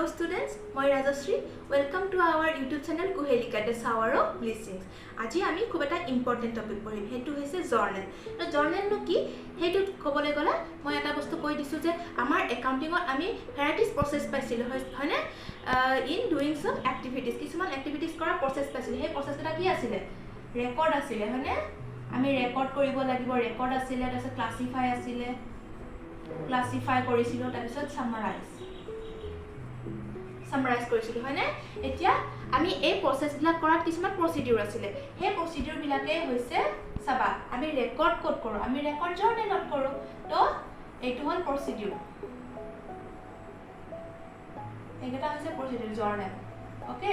Hello students, মই Rajashree welcome to our YouTube channel Kuhelika the Shower of Blessings. আজি আমি খুব এটা ইম্পৰ্টেন্ট টপিক পঢ়িম হেতু হৈছে জাৰ্নেল। তো জাৰ্নেল নো কি হেতু কবলে গলা মই এটা বস্তু কৈ দিছো যে আমাৰ একাউন্টিংত আমি ভ্যাৰাইটিজ প্ৰসেস পাইছিল হয়নে ইন ডুইং সাম এক্টিভিটিজ কিছুমান এক্টিভিটিজ কৰা প্ৰসেস পাইছিল সেই প্ৰসেসটা কি আছিল ৰেকৰ্ড আছিল হয়নে আমি ৰেকৰ্ড কৰিব লাগিব ৰেকৰ্ড আছিল তাৰপিছত ক্লাসিফাই আছিল ক্লাসিফাই কৰিছিল তাৰপিছত সামাৰাইজ কৰিছিল হয়নে এতিয়া আমি এই প্ৰসেস বিলাক কৰাত কিছুমান প্ৰসিডিউৰ আছিল সেই প্ৰসিডিউৰ বিলাকে হৈছে সাবা আমি ৰেকৰ্ড কোড কৰো আমি ৰেকৰ্ড জাৰ্নেলত কৰো তো এইটো হল প্ৰসিডিউৰ এইটা হৈছে প্ৰসিডিউৰ জাৰ্নেল ওকে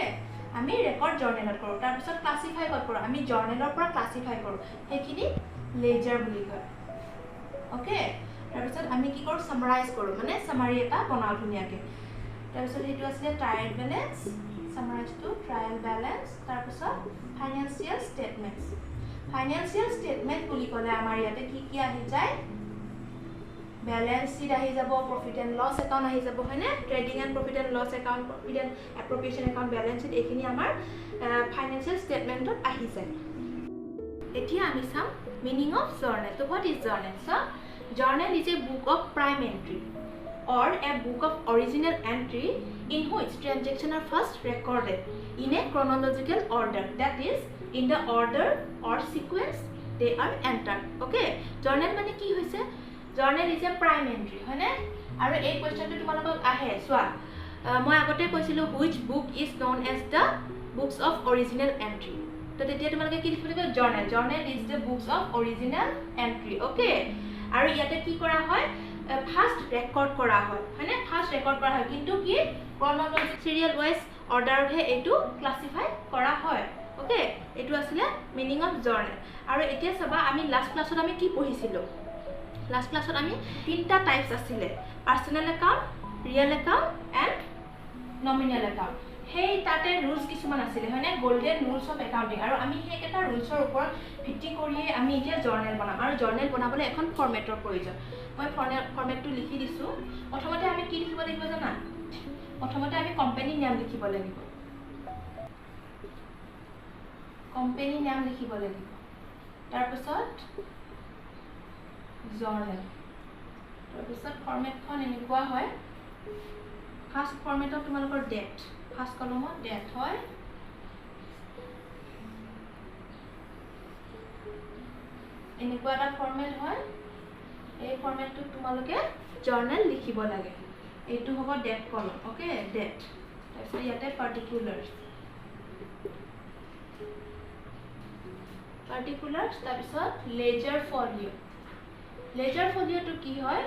আমি ৰেকৰ্ড জাৰ্নেলত কৰো তাৰ পিছত ক্লাসিফাই কৰো আমি জাৰ্নেলৰ পৰা ক্লাসিফাই কৰো সেইখিনি লেজাৰ বুলি কয় ওকে তাৰ পিছত আমি কি কৰো সামাৰাইজ কৰো মানে সামাৰি এটা বনাও ধুনিয়াকে তাৰপিছত হেতু আছে trial balance summarise to trial balance তাৰপিছত ফাইনান্সিয়াল ষ্টেটমেন্ট বুলি ক'লে আমাৰ ইয়াতে কি আহি যায় বেলেন্স শীট আহি যাব প্ৰফিট এণ্ড লছ একাউন্ট আহি যাব হয়নে trading and profit and loss account profit and appropriation account balance sheet এইখিনি আমাৰ ফাইনান্সিয়াল ষ্টেটমেন্টত আহি যায় এতিয়া আমি চাম মিনিং অফ জাৰ্নেল তো what is journal so journal is a book of prime entry or a book of original entry in which transactions are first recorded in a chronological order, that is in the order or sequence they are entered. Okay, journal mane ki hoise journal is a prime entry hoine aru ei question to tumalok ahe swa moi agote koisilo which book is known as the books of original entry to tetia tumaloke ki likhibole journal is the books of original entry. Okay, আৰু ইয়াতে কি কৰা হয় first record কৰা হয় হয়নে first record কৰা হয় কিন্তু কি ক্ৰনোলজি সিৰিয়াল ওয়াইজ অৰ্ডাৰহে এটো ক্লাসিফাই কৰা হয় ওকে এটো আছিল মিনিং অফ জাৰ্নেল আৰু এতিয়া সবা আমি লাষ্ট ক্লাছত আমি কি পঢ়িছিলো লাষ্ট ক্লাছত আমি তিনটা টাইপস আছিল personal account real account and nominal account সেই তাতে ৰুলস কিছুমান আছিল হয়নে গোল্ডেন ৰুলস অফ একাউন্টিং আৰু আমি সেই এটা ৰুলসৰ ওপৰত ভিত্তি কৰি আমি এতিয়া জাৰ্নেল বনাম আৰু জাৰ্নেল বনাবলৈ এখন ফৰমেটৰ প্ৰয়োজন মই ফৰমেটটো লিখি দিছো প্ৰথমতে আমি কি লিখিব লাগিব জানা প্ৰথমতে আমি কোম্পানী নাম লিখিব লাগিব তাৰ পিছত জাৰ্নেল তাৰ পিছত ফৰমেটখন এনেকুৱা হয় ফাৰ্স্ট ফৰমেটত তোমালোকৰ ডেট ফাৰ্স্ট কলমত ডেট হয় এনেকুৱা এটা ফৰমেট হয় এই ফৰমেটটো তোমালোকে জাৰ্নেল লিখিব লাগে এইটো হ'ব ডেট কলম ওকে ডেট তাৰপিছত ইয়াতে পাৰ্টিকুলাৰ্স তাৰপিছত লেজাৰ ফলিওটো কি হয়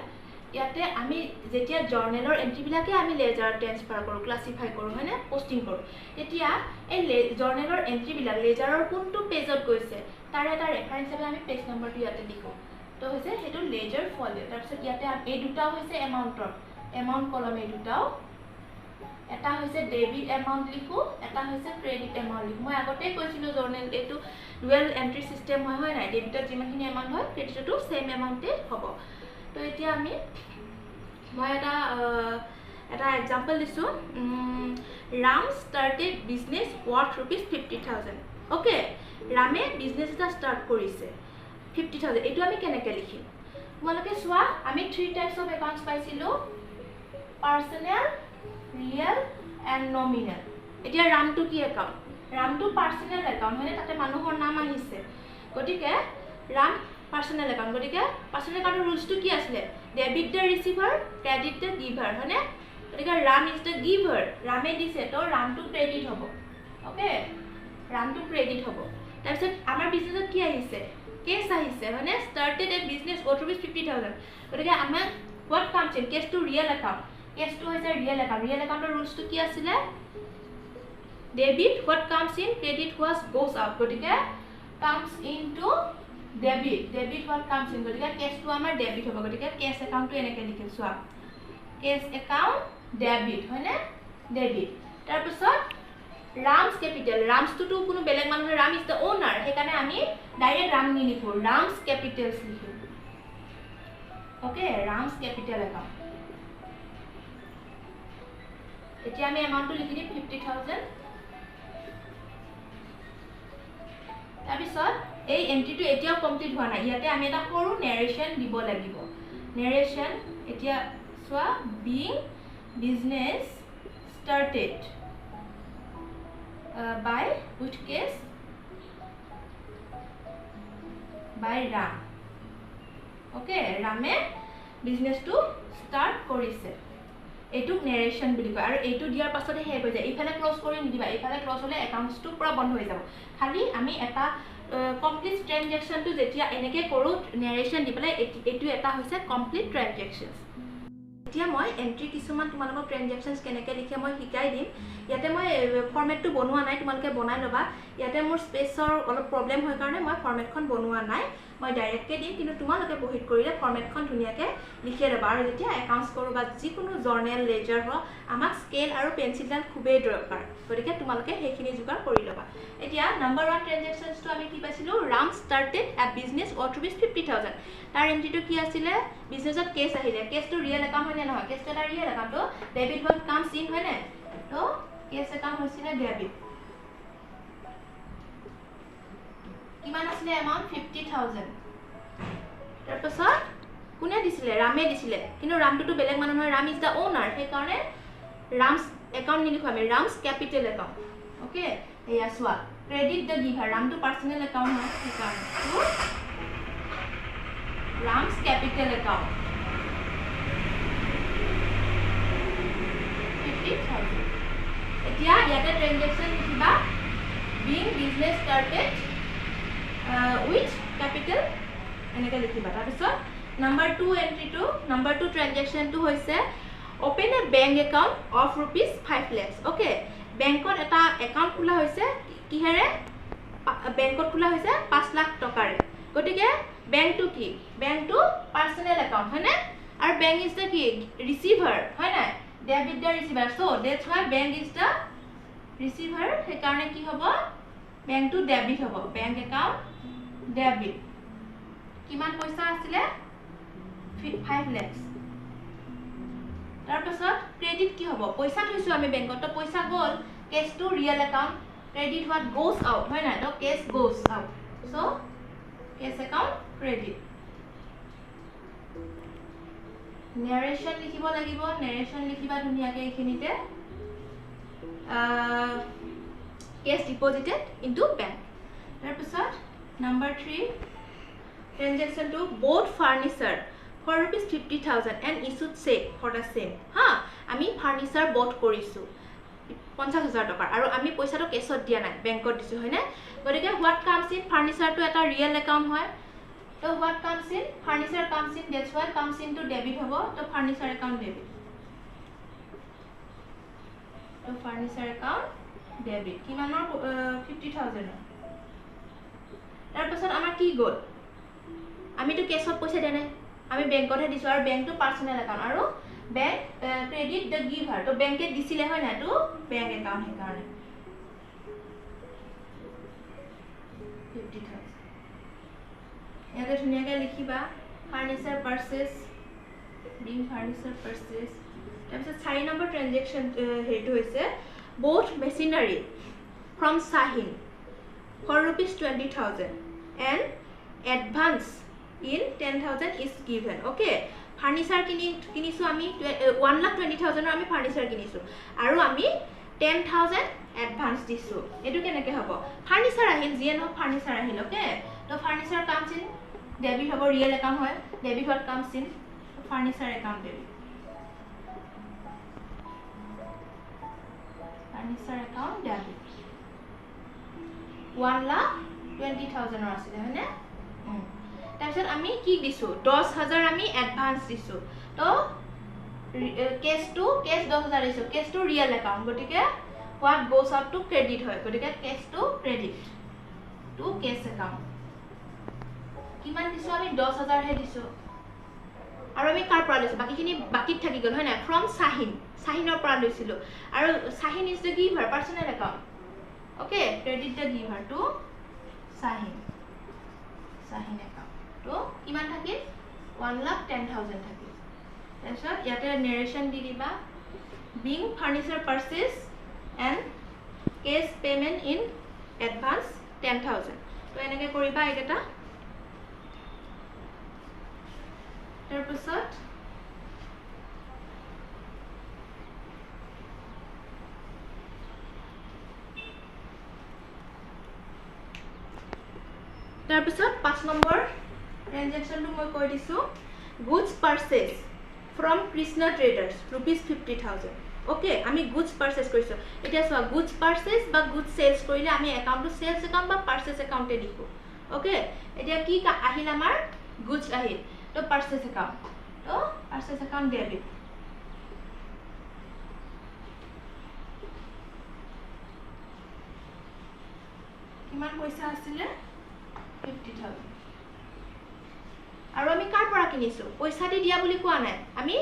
ইয়াতে আমি যেতিয়া জাৰ্নেলৰ এন্ট্ৰি বিলাকে আমি লেজাৰ ট্ৰান্সফাৰ কৰো ক্লাসিফাই কৰো হয়নে পোস্টিং কৰো তেতিয়া এই জাৰ্নেলৰ এন্ট্ৰি বিলাক লেজাৰৰ কোনটো পেজত গৈছে তাৰ এটা ৰেফাৰেন্স হিচাপে আমি পেজ নম্বৰটো ইয়াতে লিখো তো হৈছে হেতু লেজাৰ ফলিও তাৰপিছত ইয়াতে এই দুটা হৈছে এমাউন্ট কলম এই দুটাও এটা হৈছে ডেবিট এমাউন্ট লিখো এটা হৈছে ক্ৰেডিট এমাউন্ট লিখো মই আগতে কৈছিলো জাৰ্নেল এটো ডুৱেল এন্ট্ৰি সিস্টেম হয় নাই ডেবিটত যিমানখিনি এমাউন্ট হয় ক্ৰেডিটটো সেম এমাউন্টে হ'ব তো এতিয়া আমি মই এটা এক্সাম্পল দিছো Ram started business worth ₹50,000 okay ৰামে বিজনেস এটা স্টাৰ্ট কৰিছে 50,000 এটো আমি কেনেকৈ লিখিম তোমালোকে সোৱা আমি 3 টাইপস অফ একাউন্টস পাইছিলো পাৰ্সোনাল ৰিয়েল এণ্ড নমিনেল এতিয়া ৰামটো কি একাউন্ট ৰামটো পাৰ্সোনাল একাউন্ট হয়নে তাতে মানুহৰ নাম আহিছে গতিকে ৰাম পাৰ্সোনাল একাউন্ট গতিকে পাৰ্সোনাল একাউন্টৰ ৰুলসটো কি আছিল debit the ৰিসিভাৰ credit the giver হয়নে গতিকে ৰাম ইজ দ্য গিভাৰ ৰামে দিছে তো ৰামটো ক্ৰেডিট হ'ব ওকে ৰামটো ক্ৰেডিট হ'ব তাৰপিছত আমাৰ বিজনেছত কি আহিছে কেছ আহিছে হয়নে started a business worth ₹50,000 গতিকে আমাৰ what comes in কেছটো ৰিয়েল একাউন্ট কেছটো হৈছে ৰিয়েল একাউন্টৰ ৰুলসটো কি আছিল debit what comes in credit what goes out গতিকে comes into debit what comes in গতিকে কেছটো আমাৰ ডেবিট হ'ব গতিকে কেছ একাউন্টটো এনেকৈ লিখিম সোৱা কেছ একাউন্ট ডেবিট হয়নে ডেবিট তাৰপিছত Ram's capital Ram's to কোনো বেলেগ মানুহে Ram is the owner হেকানে আমি ডাইৰেক্ট Ram নি লিখো Ram's capitals লিখো ওকে Ram's capital account এতিয়া আমি এমাউণ্টটো লিখি দিম 50,000 তাৰপিছত এই এন্ট্ৰিটো এতিয়াও কমপ্লিট হোৱা নাই ইয়াতে আমি এটা সৰু নেৰেশ্যন দিব লাগিব নেৰেশ্যন এতিয়া চোৱা being business started by which case by Ram okay Rame business to start কৰিছে এটু নেৰেশ্যন বুলি কয় আৰু এটু দিয়াৰ পাছতে হে হৈ যায় ইফালে ক্লোজ কৰি নিদিবা ইফালে ক্লোজ হলে একাউণ্টছটো পুৰা বন্ধ হৈ যাব খালি আমি এটা কমপ্লিট ট্ৰানজেকচনটো যেতিয়া এনেকে কৰো নেৰেশ্যন দি পেলাই এটু এটা হৈছে কমপ্লিট ট্ৰানজেকচনছ এতিয়া মই এন্ট্ৰি কিছুমান তোমালোকক ট্ৰানজেকচনছ কেনেকৈ লিখে মই শিকাই দিম ইয়াতে মই ফৰমেটটো বনোৱা নাই তোমালোকে বনাই লবা ইয়াতে মোৰ স্পেচৰ অলপ প্ৰবলেম হয় কাৰণে মই ফৰমেটখন বনোৱা নাই মই ডাইৰেক্টলি দিম কিন্তু তোমালোকে বহিত কৰিলে ফৰমেটখন ধুনিয়াকৈ লিখি লবা আৰু যেতিয়া একাউণ্টছ কৰো বা যিকোনো জৰ্নেল লেজাৰ হয় আমাক স্কেল আৰু পেন্সিলডাল খুবেই দৰকাৰ গতিকে তোমালোকে সেইখিনি যোগাৰ কৰি লবা এতিয়া নাম্বাৰ 1 ট্ৰানজেকচনছটো আমি কি পাইছিলো Ram started a business or rupees 50,000 তাৰ এন্ট্ৰিটো কি আছিলে বিজনেছত কেছ আহিলে কেছটো ৰিয়েল একাউণ্ট হয় নে নহয় কেছটো এটা ৰিয়েল একাউণ্ট তো ডেবিট হোৱাট কামছ ইন হয় নে তো কেছ একাউণ্ট হৈছিলে ডেবিট কিমান আছিলে এমাউণ্ট 50,000 তাৰপিছত কোনে দিছিলে ৰামে দিছিলে কিন্তু ৰামটো বেলেগ মানুহ নহয় ৰাম ইজ দা ওনাৰ সেই কাৰণে ৰামছ একাউণ্ট নিলিখো আমি ৰামছ ক্যাপিটেল একাউণ্ট ওকে এয়া চোৱা credit the giver ৰামটো personnel account হয় সেই কাৰণে তো ৰামছ ক্যাপিটেল একাউণ্ট 50,000 এতিয়া ইয়াতে ট্ৰানজেকচন লিখিবা being business started with capital এনেকৈ লিখিবা তাৰপিছত নাম্বাৰ 2 এন্ট্ৰিটো নাম্বাৰ 2 ট্ৰানজেকচনটো হৈছে open A bank account of rupees 5 lakhs okay বেংকত এটা একাউণ্ট খোলা হৈছে কিহেৰে বেংকত খোলা হৈছে 5 লাখ টকাৰে গতিকে বেংকটো কি বেংকটো পাৰ্সোনেল একাউণ্ট হয়নে আৰু বেংক ইজ দ্য কি ৰিসিভাৰ হয় না debit the receiver so that's why bank is the receiver সেই কাৰণে কি হ'ব বেংকটো ডেবিট হ'ব বেংক একাউণ্ট ডেবিট কিমান পইচা আছিলে 5 lakhs তাৰপিছত ক্ৰেডিট কি হ'ব পইচা থৈছো আমি বেংকত তো পইচা গ'ল cash to real account credit what goes out হয় না তো cash goes out so cash account credit narration লিখিব লাগিব নেৰেশ্যন লিখিবা ধুনিয়াকৈ এইখিনিতে cash deposited into bank তাৰপিছত number 3 transaction to bought furniture for rupees 50,000 and issued check for the same ha আমি furniture bought কৰিছো 50,000 টকা আৰু আমি পইচাটো কেছত দিয়া নাই বেংকত দিছো হয় না গতিকে what comes in furniture to এটা ৰিয়েল একাউণ্ট হয় তো what comes in furniture comes in that's why comes into debit হ'ব তো furniture account debit তো furniture account debit কিমানৰ 50,000 তাৰপিছত আমাৰ কি গ'ল আমিটো কেছত পইচা দিয়া নাই আমি বেংকতহে দিছো আৰু বেংকটো পাৰ্সোনেল একাউণ্ট আৰু বেংক ক্ৰেডিট দ্য গিভাৰ তো বেংকে দিছিলে হয় না তো বেংক একাউণ্ট হে কাৰণে 50,000 ইয়াতে ধুনিয়াকৈ লিখিবা furniture purchase being furniture purchase তাৰপিছত 4 নম্বৰ ট্ৰানজেকচন হেটো হৈছে both machinery from Sahin for rupees 20,000 and advance in 10,000 is given okay furniture কিনিছো আমি 1,20,000 আমি furniture কিনিছো আৰু আমি 10,000 advance দিছো এটো কেনেকৈ হ'ব furniture আহিল জিএন অফ furniture আহিল okay তো furniture comes in debit হ'ব ৰিয়েল একাউণ্ট হয় debit what comes in furniture account debit furniture account debit 1,20,000 আছিল হয়নে তাৰপিছত আমি কি দিছো 10,000 আমি এডভান্স দিছো তো কেছ টু কেছ 10,000 দিছো কেছ টু ৰিয়েল একাউণ্ট গতিকে what goes up to credit হয় গতিকে cash to credit to cash account কিমান দিছো আমি 10,000 হে দিছো আৰু আমি কাৰ পৰা লৈছো বাকিখিনি বাকিত থাকি গল হয় না ফ্ৰম সাহিনৰ পৰা লৈছিলো আৰু Shaheen is the giver personal account okay credit the giver to Shaheen account তো কিমান থাকিল 1,10,000 থাকিল তাৰপিছত ইয়াতে নেৰেশ্যন দি দিবা being furniture purchase and cash payment in advance 10,000 তো এনেকে কৰিবা এইটা তাৰ পিছত তাৰ পিছত 5 নম্বৰ ট্ৰানজাকচনটো মই কৈ দিছো goods purchase from Krishna Traders ₹50,000 okay আমি goods purchase কৰিছো এটা সব goods purchase বা goods sales কৰিলে আমি একাউন্টটো sales account বা purchase account এ লিখো ওকে এটা কি আহিল আমাৰ goods আহিল তো purchase account debit কিমান পইচা আছিল 50,000 আৰু আমি কাৰ পৰা কিনিছো পইচা দি দিয়া বুলি কোৱা নাই আমি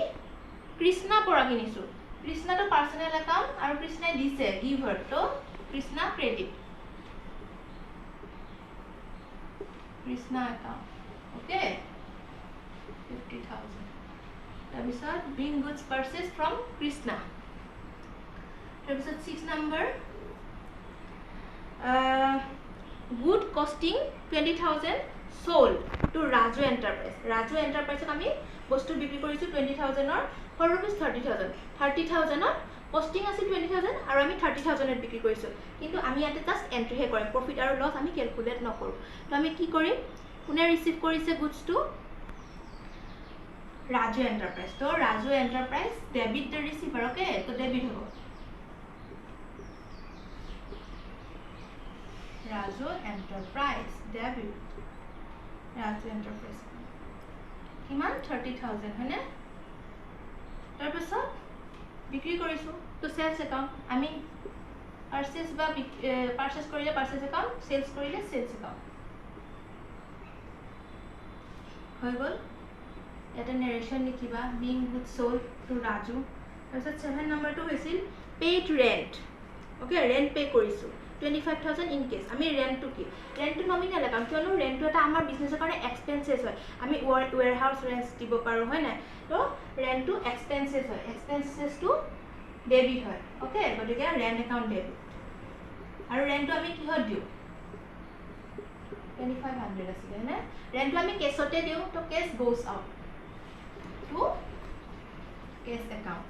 কৃষ্ণা পৰা কিনিছো কৃষ্ণা তো পাৰ্সোনাল একাউন্ট আৰু কৃষ্ণাই দিছে গিভাৰ তো Krishna credit Krishna account okay 50,000 তাৰপিছত being goods purchased from Krishna তাৰপিছত 6 number good costing 20,000 sold to Raju Enterprise. Raju Enterprise আমি বস্তু বিক্রি কৰিছো 20,000 ৰ for rupees 30,000 30,000 ৰ costing আছিল 20,000 আৰু আমি 30,000 ত বিক্ৰি কৰিছো কিন্তু আমি ইয়াতে জাস্ট এন্ট্ৰি হে কৰিম প্ৰফিট আৰু লস আমি ক্যালকুলেট নকৰো তো আমি কি কৰিম কোনে ৰিসিভ কৰিছে গুডস টু Raju Enterprise তো Raju Enterprise debit the receiver okay তো ডেবিট হ'ব Raju Enterprise debit Raju Enterprise কিমান 30,000 হয়নে তাৰ পিছত বিক্ৰী কৰিছো তো সেলস একাউন্ট আমি পাৰচেজ বা পাৰচেজ কৰিলে পাৰচেজ একাউন্ট সেলস কৰিলে সেলস একাউন্ট হৈ গল এটা নাৰেশন লিখিবা being goods sold to Raju তাৰ পিছত 7 নম্বৰটো হৈছিল paid rent okay rent pay কৰিছো 25,000 in case আমি rent to কি rent to nominal account কিয়নো rent to এটা আমাৰ বিজনেছৰ কাৰণে expenses হয় আমি warehouse rent দিব পাৰো হয় না তো rent to expenses হয় expenses to debit হয় ওকে গতিকে rent account debit আৰু rent to আমি কিহত দিও 2500 আছিল না rent to আমি কেছতে দিও তো cash goes out to cash account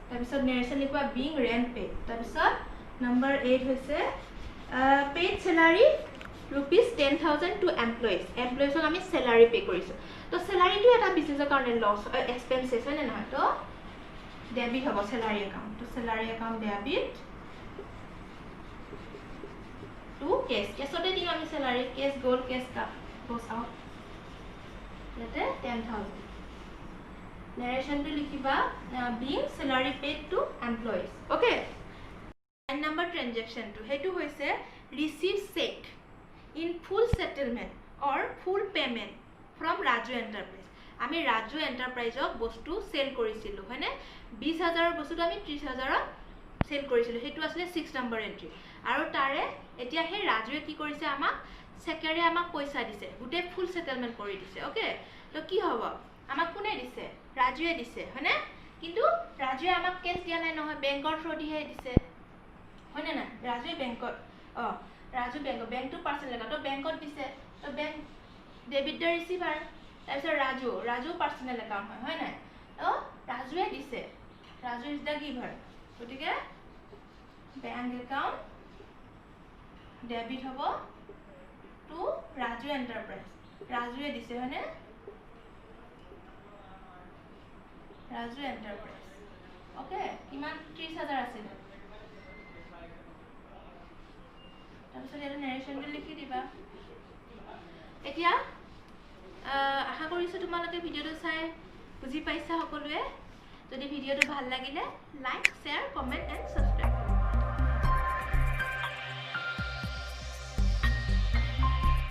তাৰপিছত নাৰেশন লিখবা being rent paid তাৰপিছত number 8 হৈছে paid salary rupees 10,000 to employees employees আমি salary pay কৰিছো তো salary টো এটা বিজনেছৰ কাৰণে লস এক্সপেন্সেস হয় না তো ডেবিট হ'ব salary account তো salary account debit to cash কেছতে দিম আমি salary cash goal cash goes out ইয়াতে 10,000 narration to লিখিবা being salary paid to employees okay number transaction to hetu hoise receive check in full settlement or full payment from Raju Enterprise ami Raju Enterprise ok bostu sell korisilu hone 20,000 er bostu ami 30,000 sell korisilu hetu asle 6 number entry aru tare etia he Raju e ki korise amak secretary amak paisa dise gute full settlement kori dise okay to ki hobo amak kune dise Raju e dise hone kintu Raju e amak cash dia nai nohoy bank or through di he dise হয় না রাজু ব্যাংকত Raju bank to personal account তো ব্যাংকত দিছে তো bank debit the receiver তাৰপিছত Raju personal account হয় না তো ৰাজুৱে দিছে ৰাজু ইজ দ্য গিভাৰ গতিকে ব্যাংক একাউন্ট ডেবিট হ'ব টু ৰাজু এন্টাৰপ্ৰাইজ ৰাজুৱে দিছে হয় না ৰাজু এন্টাৰপ্ৰাইজ ওকে কিমান 30,000 আছিল তাৰপিছত এটা নাৰেশনটো লিখি দিবা এতিয়া আশা কৰিছো তোমালোকে ভিডিওটো চাই বুজি পাইছা সকলোৱে যদি ভিডিওটো ভাল লাগিলে like share comment and subscribe